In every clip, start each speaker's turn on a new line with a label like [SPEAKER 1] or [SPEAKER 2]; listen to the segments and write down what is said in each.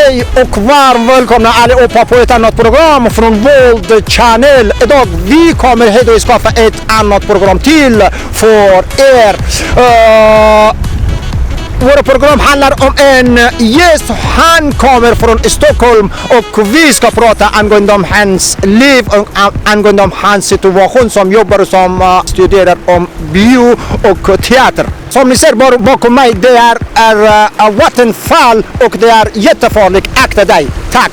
[SPEAKER 1] Hej och varmt välkomna allihopa på ett annat program från World Channel. Idag vi kommer hit och skaffa ett annat program till för er. Vårt program handlar om en gäst. Han kommer från Stockholm och vi ska prata angående om hans liv och angående om hans situation som jobbar som studerar om bio och teater. Som ni ser bakom mig, det är vattenfall och det är jättefarligt. Akta dig. Tack!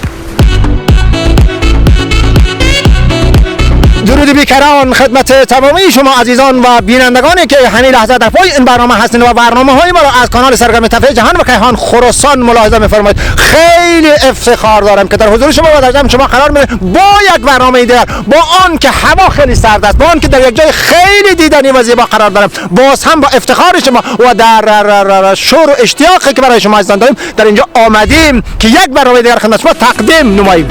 [SPEAKER 1] درود بیکران خدمت تمامی شما عزیزان و بینندگانی که همین لحظه در پای این برنامه هستند و برنامه‌های ما را از کانال سرگرم تفریح جهان و کیهان خراسان ملاحظه می‌فرمایید. خیلی افتخار دارم که در حضور شما و در جمع شما قرار می‌گیرم با یک برنامه دیگر، با آن که هوا خیلی سرد است، با آن که در یک جای خیلی دیدنی و زیبا قرار دارم. باز هم با افتخار شما و در شور و اشتیاقی که برای شما عزیزان داریم در اینجا آمدیم که یک برنامه دیگر خدمت شما تقدیم نماییم.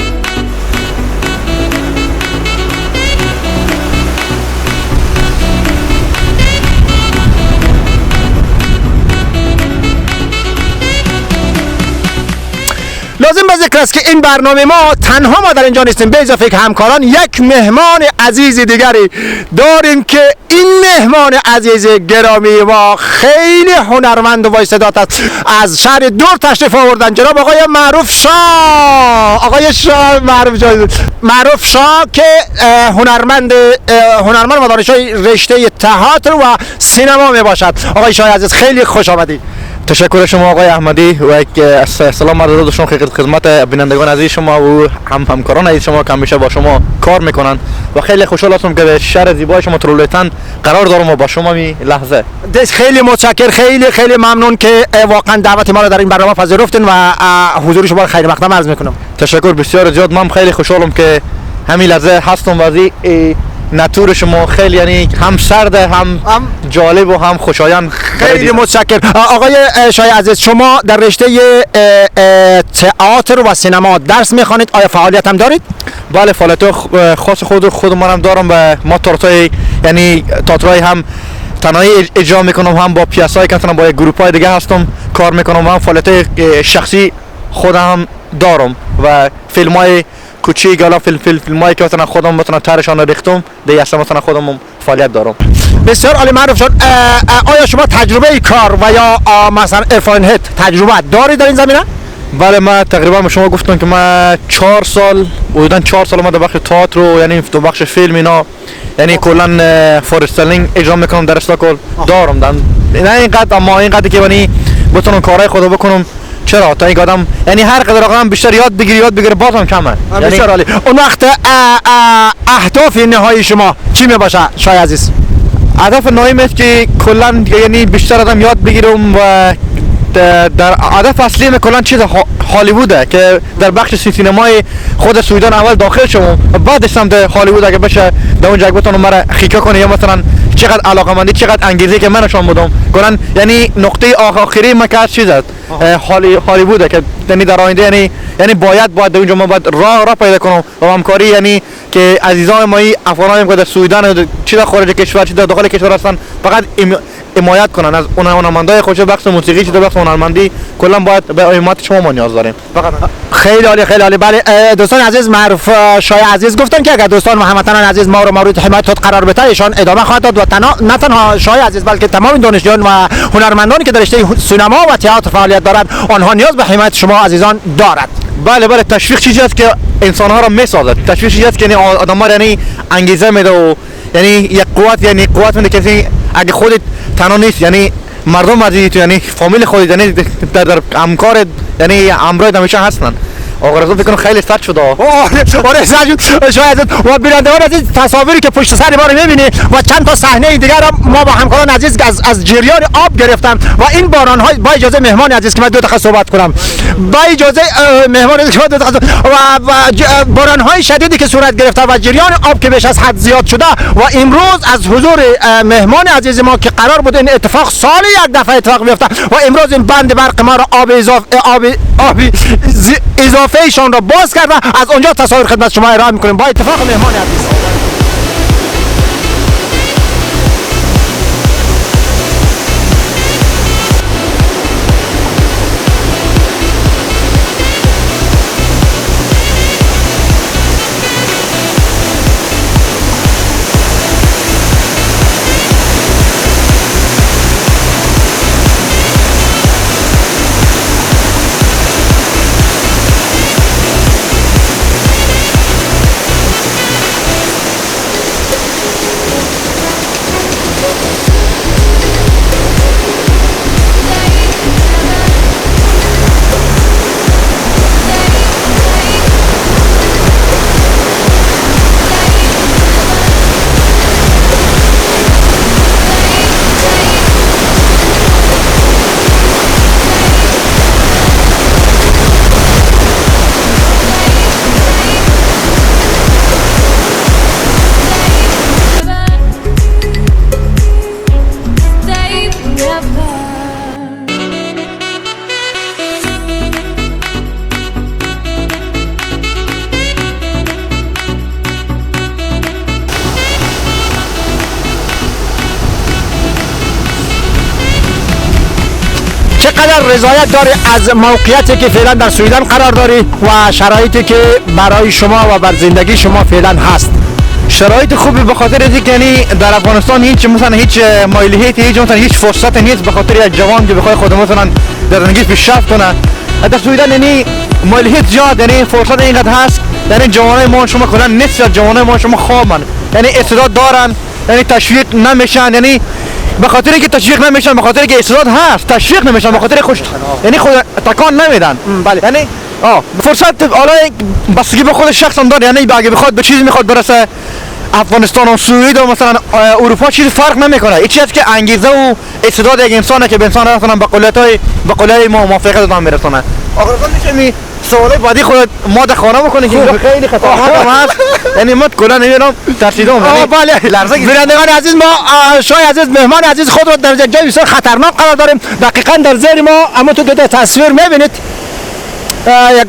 [SPEAKER 1] لازم به ذکر است که این برنامه ما تنها ما در اینجا نیستیم، به اضافه که همکاران یک مهمان عزیز دیگری داریم که این مهمان عزیز گرامی ما خیلی هنرمند و بااستعداد است. از شهر دور تشریف آوردن جناب آقای معروف شاه. آقای شاه معروف شاه که هنرمند و دانشجوی رشته تئاتر و سینما می باشد. آقای شاه عزیز خیلی خوش آمدید.
[SPEAKER 2] تشکر شما آقای احمدی و یک سلام عرض داشتم خدمت بینندگان عزیز شما و همکاران عزیز شما که همیشه با شما کار میکنن و خیلی خوشحال هستم که به شهر زیبای شما ترولتن قرار دارم و با شما می لحظه.
[SPEAKER 1] خیلی متشکر، خیلی ممنون که واقعا دعوت ما رو در این برنامه پذیرفتین و حضور شما رو خیلی مقدم عرض میکنم.
[SPEAKER 2] تشکر بسیار زیاد. من خیلی خوشحالم که همین لحظه هستم و از ناتور شما خیلی یعنی هم سرد هم جالب و هم خوشایند.
[SPEAKER 1] خیلی متشکر. آقای شاه عزیز، شما در رشته تئاتر و سینما درس میخوانید، آیا فعالیت هم دارید؟
[SPEAKER 2] بله، فعالیت خاص خود منم دارم و ما تئاترای هم تنهایی اجرا میکنم، هم با پیاسایی که مثلا با یک گروپای دیگه هستم کار میکنم، هم فعالیت شخصی خودم دارم و فیلمای کوچیک حالا فیلمایی که مثلا خودم مثلا طرحشان ریختم دیگه اصلا مثلا خودم فعالیت دارم.
[SPEAKER 1] بسیار عالی. معروف شد. آیا شما تجربه کار و یا مثلا افرانهت تجربه دارید در این زمینه؟
[SPEAKER 2] بله، من تقریبا به شما گفتم که من 4 سال ما در بخش تئاتر و یعنی تو بخش فیلم اینا یعنی کلا فورستلینگ اجرا میکنم در استکهلم دارم. نه اینقدر، اما اینقدر که یعنی بتونم کارهای خودو بکنم. چرا تا این آدم یعنی هر قدر آدم بیشتر یاد بگیره بازم کمه.
[SPEAKER 1] بسیار عالی. اون وقت اهداف نهایی شما چی می باشه شاه عزیز؟
[SPEAKER 2] هدف نهاییم است که کلا یعنی بیشتر آدم یاد بگیرم و در هدف اصلی کلا چیز هالیووده که در بخش سینمای خود سویدن اول داخل شوم و بعد سمت هالیوود اگه بشه در اونجا بتونم مرا خیکا کنه یا مثلا چقدر علاقه‌مندی چقدر انگیزه که من نشون بدم کلا یعنی نقطه آخری ما که چیز است هالیووده که یعنی در آینده یعنی باید در اونجا ما باید راه پیدا کنم و همکاری یعنی که عزیزان ما افغانایی که در سویدن چه در خارج کشور چه در داخل کشور هستن فقط حمایت کنن از هنرمندای خوش بخش موسیقی چه در بخش هنرمندی کلا باید به حمایت شما ما نیاز داریم فقط.
[SPEAKER 1] خیلی عالی. بله دوستان عزیز، معروف شاه عزیز گفتن که اگر دوستان و هموطنان عزیز ما رو مورد حمایت قرار بده ایشان ادامه خواهد داد و نه تنها شاه عزیز بلکه تمام دانشجویان و هنرمندانی که در رشته سینما و تئاتر فعالیت دارند آنها نیاز به حمایت شما عزیزان دارد.
[SPEAKER 2] بله، تشویق چیزی است که انسان‌ها را میسازد. تشویق چیزی است که آدم‌ها یعنی انگیزه میده و یعنی یک قوت میده که اگه خودت تنها نیست یعنی مردم عزیز یعنی فامیل خودت یعنی در همکار یعنی همراهت همیشه هستن. آقا رضا فکر کنم خیلی سرد شده.
[SPEAKER 1] آره شاید و بینندگان عزیز تصاویری که پشت سر ما رو می‌بینی و چند تا صحنه دیگر ما با همکاران عزیز از جریان آب گرفتم و این باران‌ها با اجازه مهمان عزیز که من 2 دقیقه صحبت کنم با اجازه مهمان عزیز که 2 دقیقه و باران‌های شدیدی که صورت گرفته و جریان آب که بیش از حد زیاد شده و امروز از حضور مهمان عزیز ما که قرار بود این اتفاق سالی یک دفعه اتفاق بیفته و امروز این بند برق ما رو آب اضافه ایشان را باز کرد و از اونجا تصاویر خدمت شما ارائه میکنیم با اتفاق مهمان عزیز. چقدر رضایت داری از موقعیتی که فعلا در سویدن قرار داری و شرایطی که برای شما و بر زندگی شما فعلا هست؟
[SPEAKER 2] شرایط خوبی به خاطر از اینکه یعنی در افغانستان هیچ مثلا هیچ مایلیتی هیچ فرصت نیست به خاطر یک جوان که بخواد خود مثلا در زندگی پیشرفت کنه. در سویدن یعنی مایلیت زیاد، یعنی فرصت اینقدر هست، یعنی جوانای ما شما کلا نصف جوانای ما شما خوابن، یعنی استعداد دارن، یعنی تشویق نمیشن، یعنی به خاطر اینکه تشویق نمیشن، به خاطر اینکه استعداد هست تشویق نمیشن، به خاطر خوش یعنی خود تکان نمیدن.
[SPEAKER 1] بله.
[SPEAKER 2] یعنی فرصت حالا بستگی به خود شخص هم داره، یعنی اگه بخواد به چیزی میخواد برسه افغانستان و سوئد و مثلا اروپا چیزی فرق نمیکنه. این چیزی که انگیزه و استعداد یک انسانه که به انسان مثلا به قولای ما موافقت دادن میرسونه. آخر میشه می سوال بعدی خود ما در خانه بکنه که خیلی خطرناک هست، یعنی من کلا نمیدونم ترسیدم.
[SPEAKER 1] بله
[SPEAKER 2] لرزه
[SPEAKER 1] بینندگان عزیز، ما شاه عزیز مهمان عزیز خود رو در جای بسیار خطرناک قرار داریم. دقیقاً در زیر ما اما تو که تصویر میبینید یک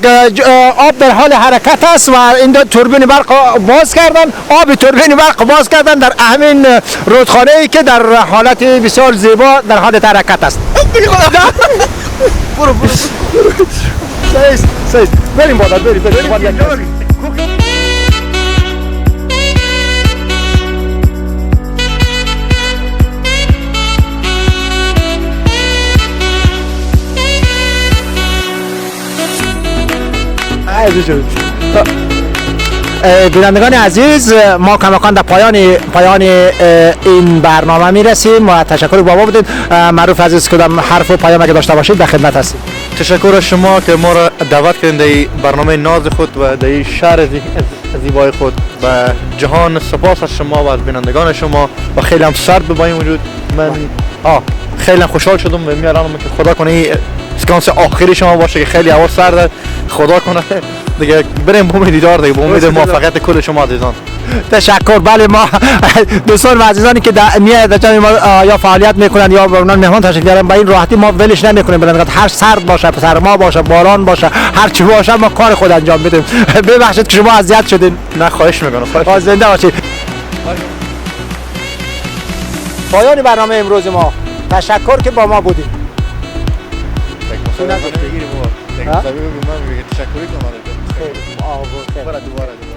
[SPEAKER 1] آب در حال حرکت است و این توربین برق باز کردن، آب توربین برق باز کردن در همین رودخانه ای که در حالت بسیار زیبا در حالت حرکت است. برو سیست بریم بالا، بریم بینندگان عزیز، ما کماکان در پایان این برنامه میرسیم و تشکر بابا بودید. معروف عزیز کدام حرف و پیام اگه داشته باشید در خدمت هستیم.
[SPEAKER 2] تشکر از شما که ما را دعوت کردین در این برنامه ناز خود و در این شهر زیبای خود و جهان. سپاس از شما و از بینندگان شما و خیلی هم سرد به این وجود. من خیلی خوشحال شدم و میارم که خدا کنه سکانس آخری شما باشه که خیلی هوا سرده، خدا کنه دیگه بریم با دیدار دیگه، با امید موفقیت کل شما عزیزان.
[SPEAKER 1] تشکر. بله، ما دوستان و عزیزانی که در جمع ما یا فعالیت میکنن یا به مهمان تشریف میارن با این راحتی ما ولش نمیکنیم. بلند هر سرد باشه، سرما باشه، باران باشه، هر چی باشه ما کار خود انجام میدیم. ببخشید که شما اذیت شدین.
[SPEAKER 2] نه خواهش میکنم.
[SPEAKER 1] زنده باشید. پایان برنامه امروز ما. تشکر که با ما بودید.
[SPEAKER 2] تشکر کنم.